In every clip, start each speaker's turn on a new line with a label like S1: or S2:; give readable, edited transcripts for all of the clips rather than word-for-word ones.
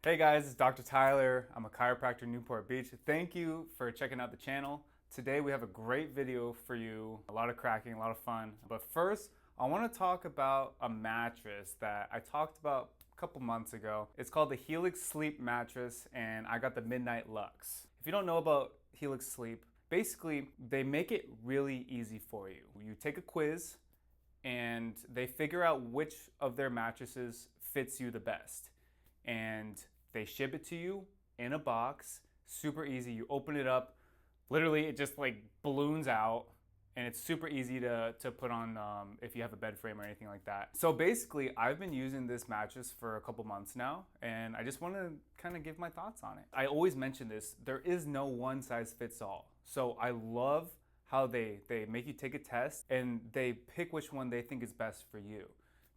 S1: Hey guys, it's Dr. Tyler. I'm a chiropractor in Newport Beach. Thank you for checking out the channel. Today we have a great video for you. A lot of cracking, a lot of fun. But first, I want to talk about a mattress that I talked about a couple months ago. It's called the Helix Sleep mattress, and I got the Midnight Lux. If you don't know about Helix Sleep, basically they make it really easy for you. You take a quiz and they figure out which of their mattresses fits you the best. And they ship it to you in a box, super easy. You open it up, literally it just like balloons out, and it's super easy to put on if you have a bed frame or anything like that. So basically, I've been using this mattress for a couple months now, and I just want to kind of give my thoughts on it. I always mention this, there is no one size fits all. So I love how they make you take a test and they pick which one they think is best for you.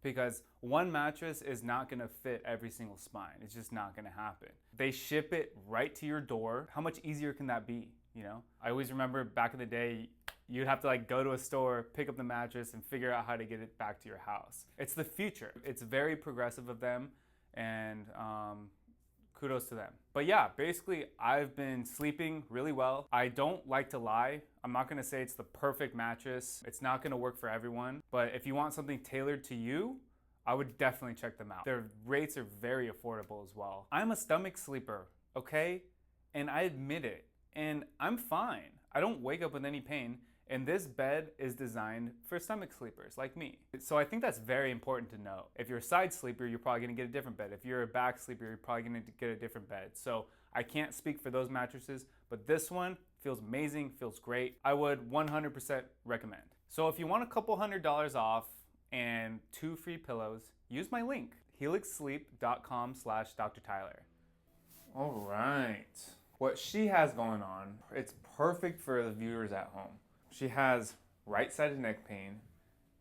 S1: Because one mattress is not gonna fit every single spine. It's just not gonna happen. They ship it right to your door. How much easier can that be, you know? I always remember back in the day, you'd have to like go to a store, pick up the mattress, and figure out how to get it back to your house. It's the future. It's very progressive of them, and kudos to them. But yeah, basically I've been sleeping really well. I don't like to lie. I'm not gonna say it's the perfect mattress. It's not gonna work for everyone, but if you want something tailored to you, I would definitely check them out. Their rates are very affordable as well. I'm a stomach sleeper, okay? And I admit it, and I'm fine. I don't wake up with any pain. And this bed is designed for stomach sleepers like me. So I think that's very important to know. If you're a side sleeper, you're probably gonna get a different bed. If you're a back sleeper, you're probably gonna get a different bed. So I can't speak for those mattresses, but this one feels amazing, feels great. I would 100% recommend. So if you want a couple $100 off and 2 free pillows, use my link, helixsleep.com/Dr. Tyler. All right. What she has going on, it's perfect for the viewers at home. She has right-sided neck pain,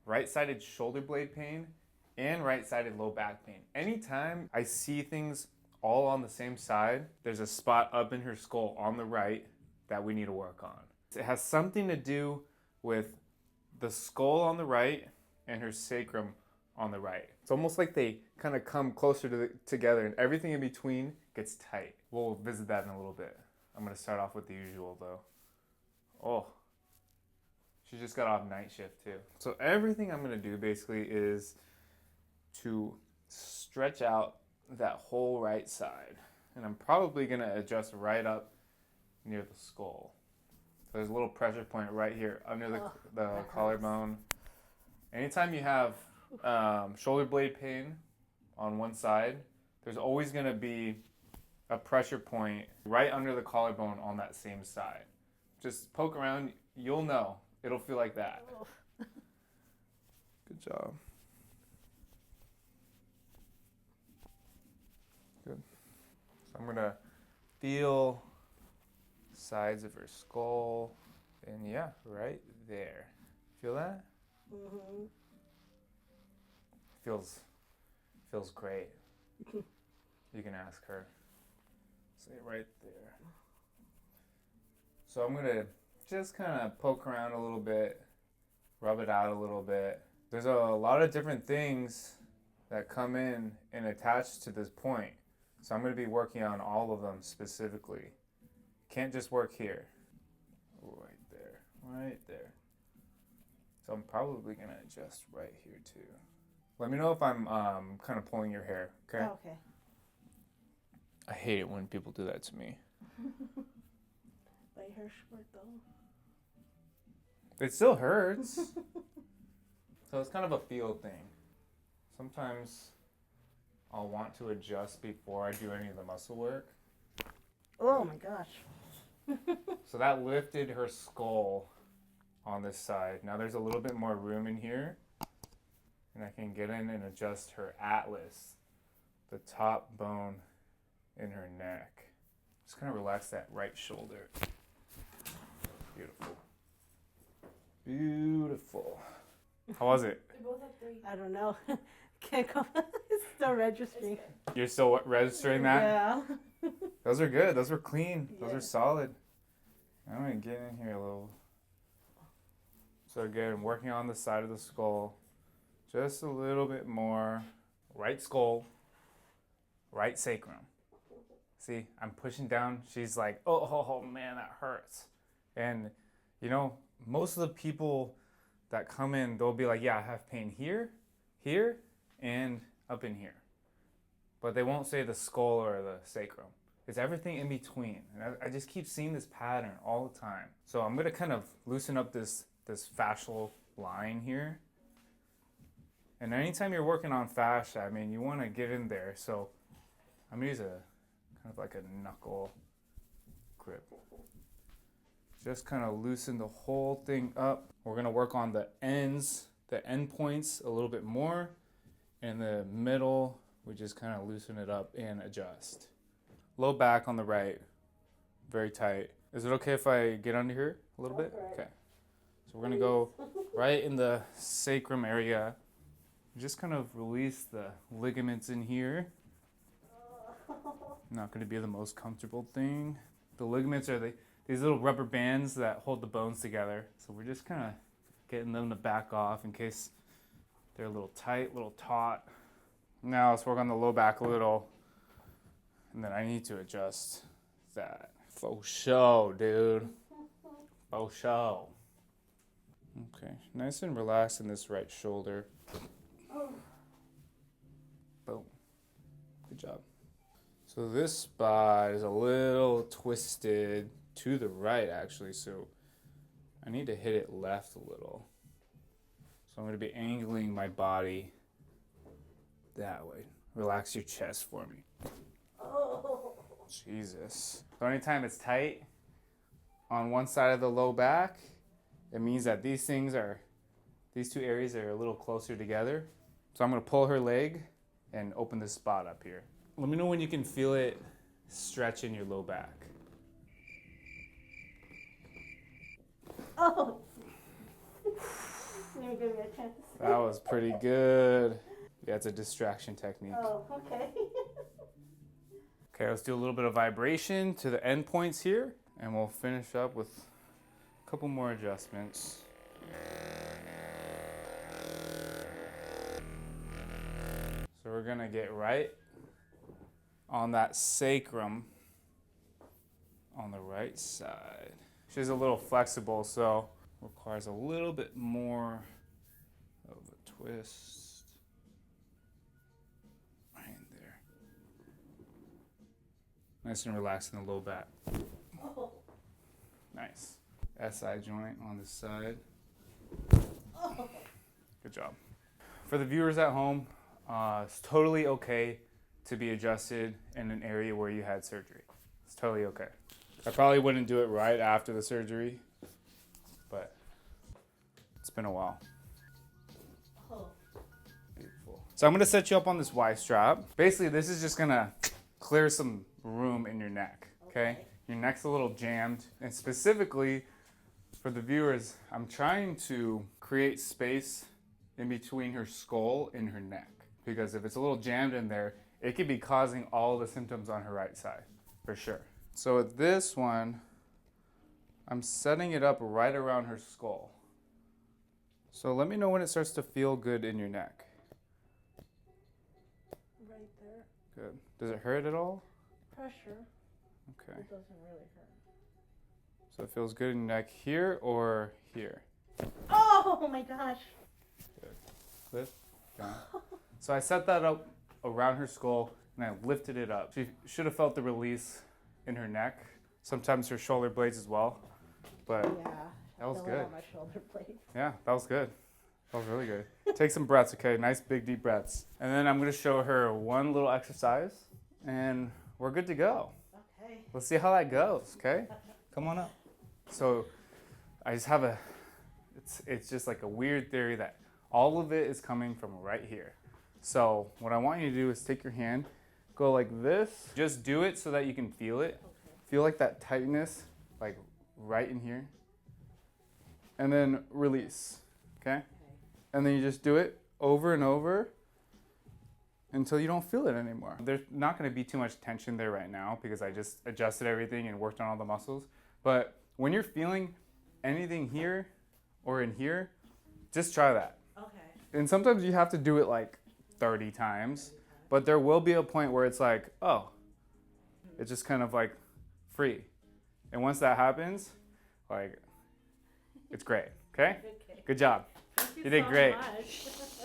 S1: right-sided shoulder blade pain, and right-sided low back pain. Anytime I see things all on the same side, there's a spot up in her skull on the right that we need to work on. It has something to do with the skull on the right and her sacrum on the right. It's almost like they kind of come closer together, and everything in between gets tight. We'll visit that in a little bit. I'm gonna start off with the usual though. Oh. She just got off night shift too. So everything I'm gonna do basically is to stretch out that whole right side. And I'm probably gonna adjust right up near the skull. So there's a little pressure point right here under the collarbone. Anytime you have shoulder blade pain on one side, there's always gonna be a pressure point right under the collarbone on that same side. Just poke around, you'll know. It'll feel like that. Good job. Good. So I'm gonna feel sides of her skull, and yeah, right there. Feel that? Mm-hmm. Feels great. You can ask her. Say right there. So I'm gonna just kind of poke around a little bit, rub it out a little bit. There's a lot of different things that come in and attach to this point. So I'm going to be working on all of them specifically. Can't just work here. Right there, right there. So I'm probably going to adjust right here too. Let me know if I'm kind of pulling your hair, okay?
S2: Oh, okay.
S1: I hate it when people do that to me.
S2: My hair's short though.
S1: It still hurts. So it's kind of a feel thing. Sometimes I'll want to adjust before I do any of the muscle work.
S2: Oh my gosh.
S1: So that lifted her skull on this side. Now there's a little bit more room in here, and I can get in and adjust her atlas, the top bone in her neck. Just kind of relax that right shoulder. Beautiful. Beautiful. How was it?
S3: We both have 3.
S2: I don't know. Can't come. It's still registering.
S1: You're still registering that?
S2: Yeah.
S1: Those are good. Those were clean. Those
S2: Yeah.
S1: are solid. I'm going to get in here a little. So again, working on the side of the skull. Just a little bit more. Right skull, right sacrum. See, I'm pushing down. She's like, oh man, that hurts. And you know, most of the people that come in, they'll be like, yeah, I have pain here, here, and up in here. But they won't say the skull or the sacrum. It's everything in between. And I just keep seeing this pattern all the time. So I'm gonna kind of loosen up this fascial line here. And anytime you're working on fascia, I mean, you wanna get in there. So I'm gonna use a kind of like a knuckle grip. Just kind of loosen the whole thing up. We're gonna work on the ends, the end points a little bit more. In the middle, we just kind of loosen it up and adjust. Low back on the right, very tight. Is it okay if I get under here a little bit? Okay. So we're gonna go right in the sacrum area. Just kind of release the ligaments in here. Not gonna be the most comfortable thing. The ligaments are these little rubber bands that hold the bones together. So we're just kind of getting them to back off in case they're a little tight, a little taut. Now let's work on the low back a little. And then I need to adjust that. Faux show, dude. Faux show. Okay, nice and relaxed in this right shoulder. Boom. Good job. So this spot is a little twisted to the right, actually, so I need to hit it left a little. So I'm going to be angling my body that way. Relax your chest for me. Jesus. So anytime it's tight on one side of the low back, it means that these two areas are a little closer together. So I'm going to pull her leg and open this spot up here. Let me know when you can feel it stretch in your low back.
S2: Oh. Let me give you a chance.
S1: That was pretty good. Yeah, it's a distraction technique.
S2: Oh, okay.
S1: Okay, let's do a little bit of vibration to the end points here, and we'll finish up with a couple more adjustments. So we're gonna get right on that sacrum on the right side. She's a little flexible, so requires a little bit more of a twist. Right there. Nice and relaxed in the low back.
S2: Oh.
S1: Nice. SI joint on this side.
S2: Oh.
S1: Good job. For the viewers at home, it's totally okay to be adjusted in an area where you had surgery. It's totally okay. I probably wouldn't do it right after the surgery, but it's been a while.
S2: Oh.
S1: Beautiful. So I'm gonna set you up on this Y strap. Basically, this is just gonna clear some room in your neck, okay? Your neck's a little jammed, and specifically for the viewers, I'm trying to create space in between her skull and her neck, because if it's a little jammed in there, it could be causing all the symptoms on her right side, for sure. So with this one, I'm setting it up right around her skull. So let me know when it starts to feel good in your neck.
S2: Right there.
S1: Good. Does it hurt at all?
S2: Pressure.
S1: Okay.
S2: It doesn't really hurt.
S1: So it feels good in your neck here or here?
S2: Oh my gosh.
S1: Good. Lift. Down. So I set that up around her skull and I lifted it up. She should have felt the release in her neck. Sometimes her shoulder blades as well. But
S2: Yeah.
S1: that was
S2: I feel
S1: good.
S2: it on my shoulder blade.
S1: Yeah, that was good. That was really good. Take some breaths, okay? Nice big deep breaths. And then I'm gonna show her one little exercise and we're good to go.
S2: Okay.
S1: Let's see how that goes, okay? Come on up. So I just have it's just like a weird theory that all of it is coming from right here. So what I want you to do is take your hand, go like this. Just do it so that you can feel it.
S2: Okay.
S1: Feel like that tightness, like right in here. And then release, okay? And then you just do it over and over until you don't feel it anymore. There's not gonna be too much tension there right now because I just adjusted everything and worked on all the muscles. But when you're feeling anything here or in here, just try that.
S2: Okay.
S1: And sometimes you have to do it like 30 times, but there will be a point where it's like, oh, it's just kind of like free. And once that happens, like, it's great. Okay?
S2: Okay.
S1: Good job.
S2: Thank
S1: You did
S2: so
S1: great.
S2: much.